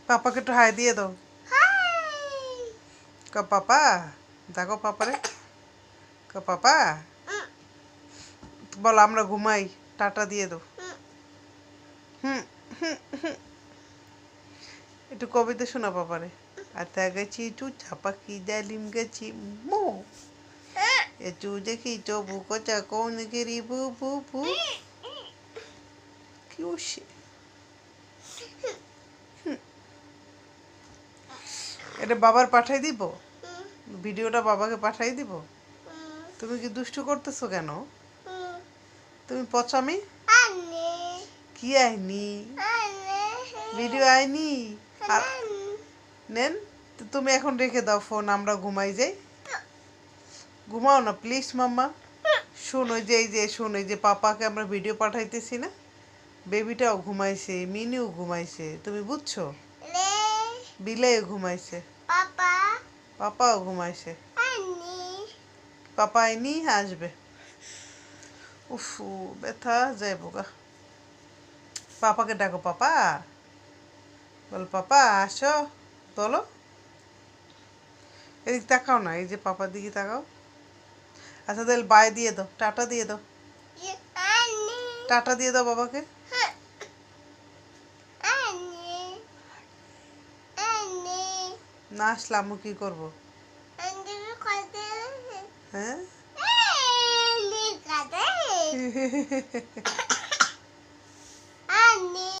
পাপাকে একটু হাই দিয়ে দাও। ক পাপা, দেখো পাপারে। ক পাপা বলো আমরা ঘুমাই, টাটা দিয়ে দাও। হুম হুম হুম। একটু কবিতা শোনা পাপারে। আতা গাছি চুচা পাখি ডালিম গাছি মো এ চু দেখি চবু কচা কোন গিরি বু বু বু। কি উসে এটা বাবার পাঠাই দিব, ভিডিওটা বাবাকে পাঠাই দিব। তুমি কি দুষ্টু করতেছো কেন? তুমি পচামি কি আইনি ভিডিও আইনি আর নেন। তো তুমি এখন রেখে দাও ফোন, আমরা ঘুমাই যাই। ঘুমাও না প্লিজ মাম্মা। শোন ওই যে এই যে শোন এই যে পাপাকে আমরা ভিডিও পাঠাইতেছি না, বেবিটাও ঘুমাইছে, মিনিও ঘুমাইছে, তুমি বুঝছো? বিলেও ঘুমাইছে, পাপাও ঘুমাইছে। পাপা আইনি আসবে। উফ ব্যথা যাইব গা। পাপাকে ডাকো, পাপা বল, পাপা আসো বলো। এদিক তাকাও না, এই যে পাপার দিকে তাকাও। আচ্ছা তাহলে বাই দিয়ে দাও, টাটা দিয়ে দাও, টাটা দিয়ে দাও বাবাকে। না আসলে আম্মু কি করবো? হ্যাঁ